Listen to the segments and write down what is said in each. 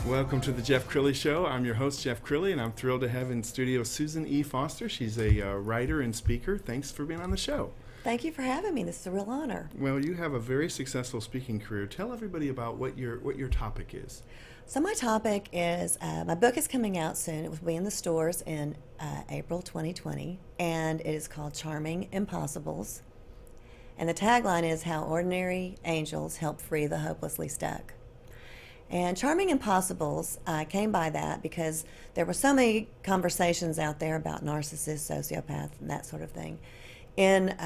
Welcome to the Jeff Crilley Show. I'm your host, Jeff Crilley, and I'm thrilled to have in studio Susan E. Foster. She's a writer and speaker. Thanks for being on the show. Thank you for having me. This is a real honor. Well, you have a very successful speaking career. Tell everybody about what your topic is. So my topic is, my book is coming out soon. It will be in the stores in April 2020, and it is called Charming Impossibles. And the tagline is How Ordinary Angels Help Free the Hopelessly Stuck. And Charming Impossibles, I came by that because there were so many conversations out there about narcissists, sociopaths, and that sort of thing in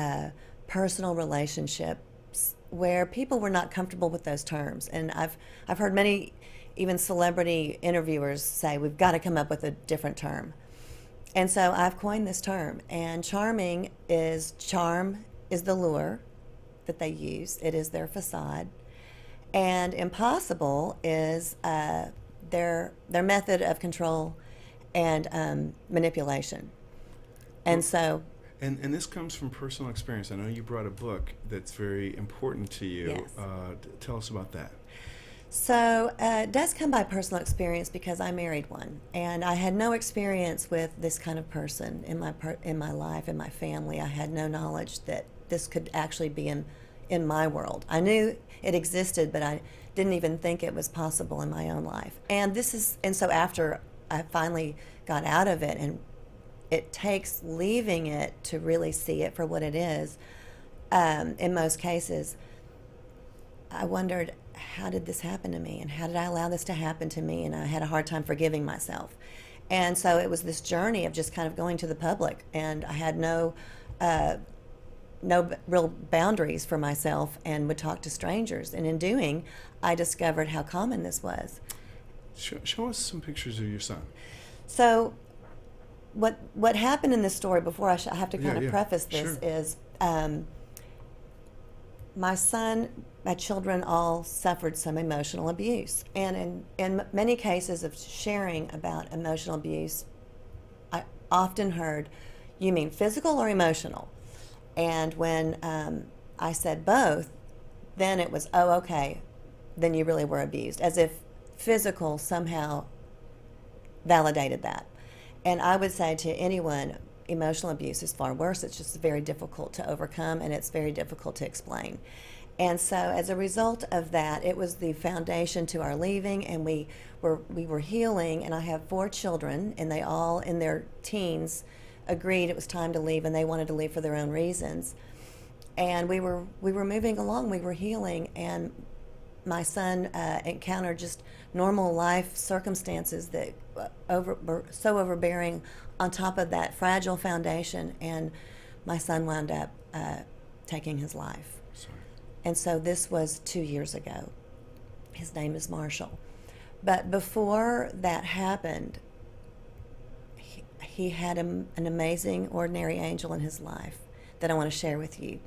personal relationships where people were not comfortable with those terms. And I've heard many, even celebrity interviewers say, we've got to come up with a different term. And so I've coined this term. And charm is the lure that they use. It is their facade. And impossible is their method of control and manipulation. And so... And this comes from personal experience. I know you brought a book that's very important to you. Yes. Tell us about that. So it does come by personal experience because I married one. And I had no experience with this kind of person in my life, in my family. I had no knowledge that this could actually be in my world. I knew it existed, but I didn't even think it was possible in my own life. And so after I finally got out of it, and it takes leaving it to really see it for what it is, in most cases, I wondered, how did this happen to me? And how did I allow this to happen to me? And I had a hard time forgiving myself. And so it was this journey of just kind of going to the public, and I had no real boundaries for myself and would talk to strangers. And in doing, I discovered how common this was. Show us some pictures of your son. So what happened in this story, before I have to kind of preface this, is my children all suffered some emotional abuse. And in many cases of sharing about emotional abuse, I often heard, you mean physical or emotional? And when I said both, then it was, oh, okay, then you really were abused, as if physical somehow validated that. And I would say to anyone, emotional abuse is far worse. It's just very difficult to overcome, and it's very difficult to explain. And so as a result of that, it was the foundation to our leaving, and we were healing. And I have 4 children, and they all, in their teens, agreed it was time to leave, and they wanted to leave for their own reasons. And we were moving along, we were healing, and my son encountered just normal life circumstances that were so overbearing on top of that fragile foundation, and my son wound up taking his life. Sorry. And so this was 2 years ago. His name is Marshall. But before that happened, he had an amazing ordinary angel in his life that I want to share with you.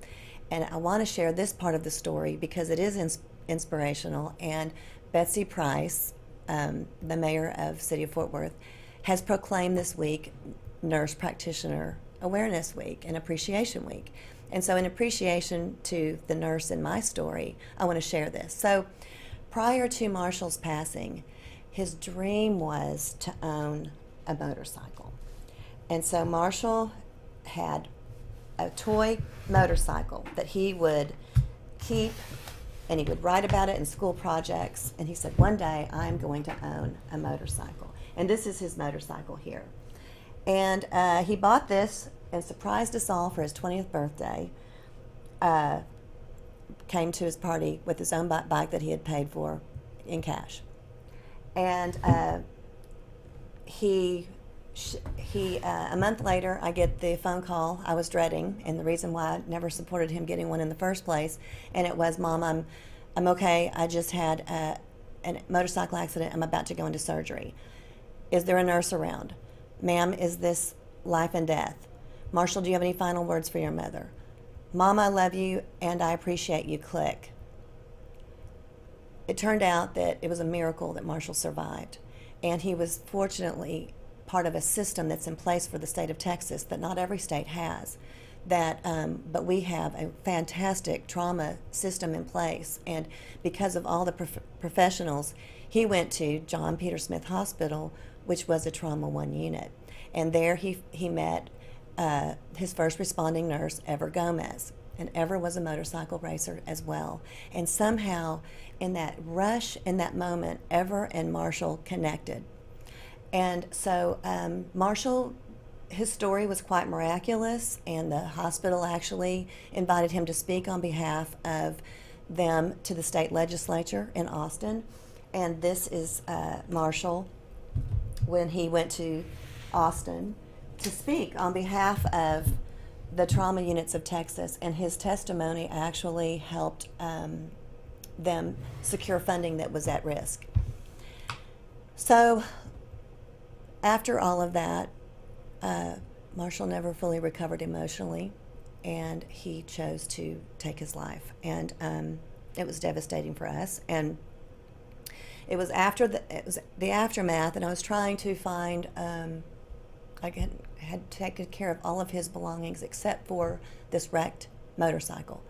And I want to share this part of the story because it is inspirational. And Betsy Price, the mayor of City of Fort Worth, has proclaimed this week Nurse Practitioner Awareness Week and Appreciation Week. And so in appreciation to the nurse in my story, I want to share this. So prior to Marshall's passing, his dream was to own a motorcycle. And so Marshall had a toy motorcycle that he would keep, and he would write about it in school projects. And he said, one day I'm going to own a motorcycle. And this is his motorcycle here. And he bought this and surprised us all for his 20th birthday. Came to his party with his own bike that he had paid for in cash. And a month later, I get the phone call I was dreading, and the reason why I never supported him getting one in the first place. And it was, Mom, I'm okay. I just had a motorcycle accident. I'm about to go into surgery. Is there a nurse around? Ma'am, is this life and death? Marshall, do you have any final words for your mother? Mom, I love you and I appreciate you, click. It turned out that it was a miracle that Marshall survived. And he was fortunately part of a system that's in place for the state of Texas that not every state has. But we have a fantastic trauma system in place. And because of all the professionals, he went to John Peter Smith Hospital, which was a Trauma 1 unit. And there he met his first responding nurse, Ever Gomez. And Ever was a motorcycle racer as well. And somehow, in that rush, in that moment, Ever and Marshall connected. And so Marshall, his story was quite miraculous, and the hospital actually invited him to speak on behalf of them to the state legislature in Austin. And this is Marshall when he went to Austin to speak on behalf of the trauma units of Texas, and his testimony actually helped them secure funding that was at risk. So after all of that, Marshall never fully recovered emotionally, and he chose to take his life. And it was devastating for us. And it was after the aftermath, and I was trying to find. I had taken care of all of his belongings except for this wrecked motorcycle.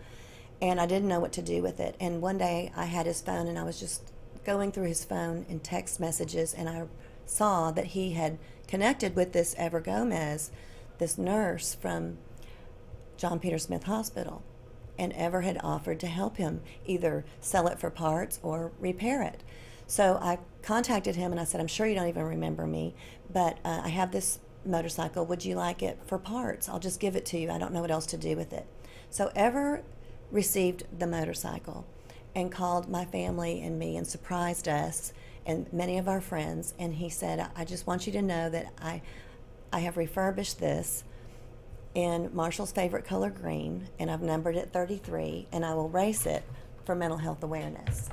And I didn't know what to do with it. And one day I had his phone, and I was just going through his phone in text messages, and I saw that he had connected with this Ever Gomez, this nurse from John Peter Smith Hospital. And Ever had offered to help him either sell it for parts or repair it. So I contacted him, and I said, I'm sure you don't even remember me, but I have this motorcycle. Would you like it for parts? I'll just give it to you. I don't know what else to do with it. So Ever received the motorcycle and called my family and me and surprised us and many of our friends. And he said, I just want you to know that I have refurbished this in Marshall's favorite color, green, and I've numbered it 33, and I will race it for mental health awareness.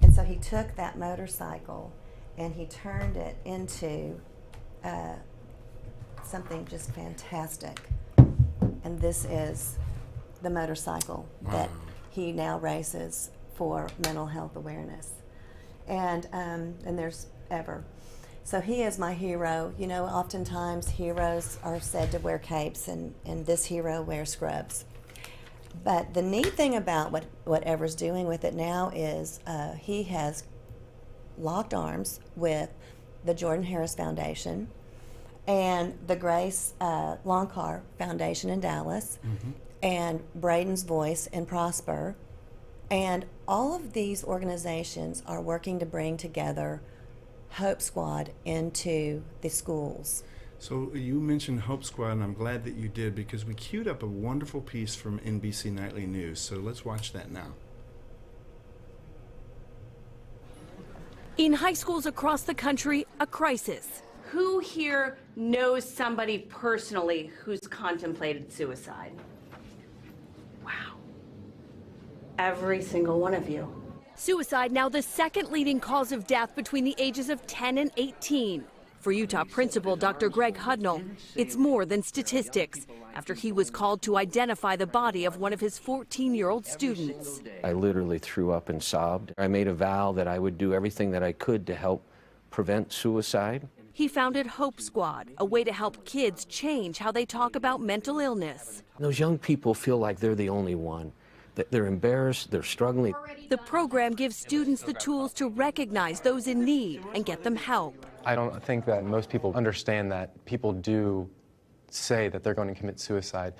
And so he took that motorcycle and he turned it into something just fantastic. And this is the motorcycle that he now races for mental health awareness. And there's Ever. So he is my hero. You know, oftentimes heroes are said to wear capes, and this hero wears scrubs. But the neat thing about what Ever's doing with it now is he has locked arms with the Jordan Harris Foundation and the Grace Longcar Foundation in Dallas, and Braden's Voice in Prosper. And all of these organizations are working to bring together Hope Squad into the schools. So you mentioned Hope Squad, and I'm glad that you did, because we queued up a wonderful piece from NBC Nightly News. So let's watch that now. In high schools across the country, a crisis. Who here knows somebody personally who's contemplated suicide? Wow. Every single one of you. Suicide now the second leading cause of death between the ages of 10 and 18. For Utah Principal Dr. Greg Hudnall, it's more than statistics after he was called to identify the body of one of his 14-year-old students. I literally threw up and sobbed. I made a vow that I would do everything that I could to help prevent suicide. He founded Hope Squad, a way to help kids change how they talk about mental illness. Those young people feel like they're the only one. That they're embarrassed, they're struggling. The program gives students the tools to recognize those in need and get them help. I don't think that most people understand that people do say that they're going to commit suicide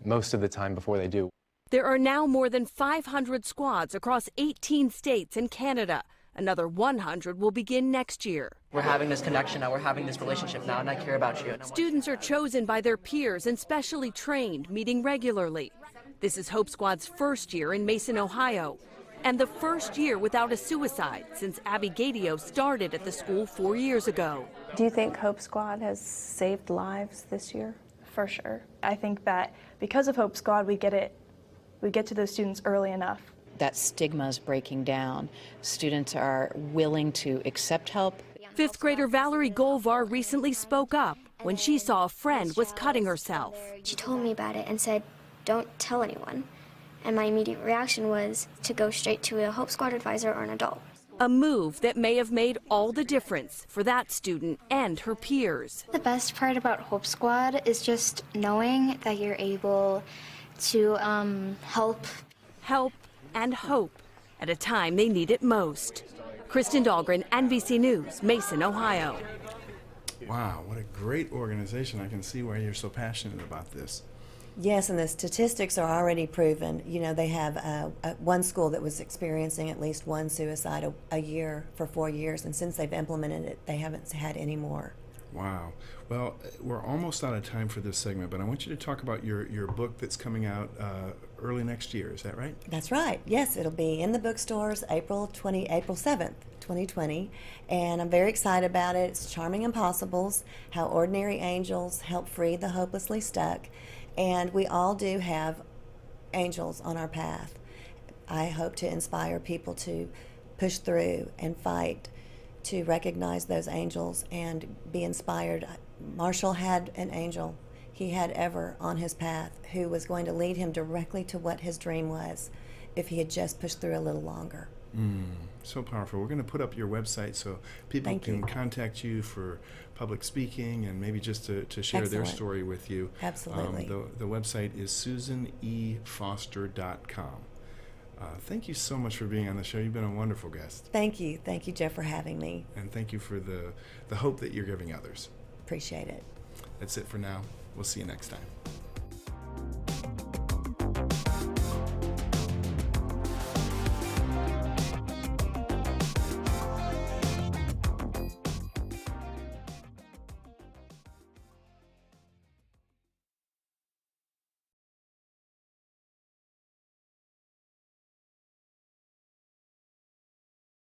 most of the time before they do. There are now more than 500 squads across 18 states and Canada. Another 100 will begin next year. We're having this connection now, we're having this relationship now, and I care about you. Students are chosen by their peers and specially trained, meeting regularly. This is Hope Squad's first year in Mason, Ohio, and the first year without a suicide since Abby Gadio started at the school 4 years ago. Do you think Hope Squad has saved lives this year? For sure. I think that because of Hope Squad, we get to those students early enough. That stigma is breaking down. Students are willing to accept help. Fifth grader Valerie Golvar recently spoke up. when she saw a friend was cutting herself. She told me about it and said, "Don't tell anyone." And my immediate reaction was to go straight to a Hope Squad advisor or an adult. A move that may have made all the difference for that student and her peers. The best part about Hope Squad is just knowing that you're able to help and hope at a time they need it most. Kristen Dahlgren, NBC News, Mason, Ohio. Wow, what a great organization. I can see why you're so passionate about this. Yes, and the statistics are already proven. You know, they have one school that was experiencing at least one suicide a year for 4 years, and since they've implemented it, they haven't had any more. Wow. Well, we're almost out of time for this segment, but I want you to talk about your book that's coming out early next year. Is that right? That's right. Yes, it'll be in the bookstores April 7th, 2020, and I'm very excited about it. It's Charming Impossibles, How Ordinary Angels Help Free the Hopelessly Stuck, and we all do have angels on our path. I hope to inspire people to push through and fight to recognize those angels and be inspired. Marshall had an angel he had ever on his path who was going to lead him directly to what his dream was if he had just pushed through a little longer. So powerful. We're going to put up your website so people can contact you for public speaking and maybe just to share their story with you. Absolutely. The website is susanefoster.com. Thank you so much for being on the show. You've been a wonderful guest. Thank you, Jeff, for having me. And thank you for the hope that you're giving others. Appreciate it. That's it for now. We'll see you next time.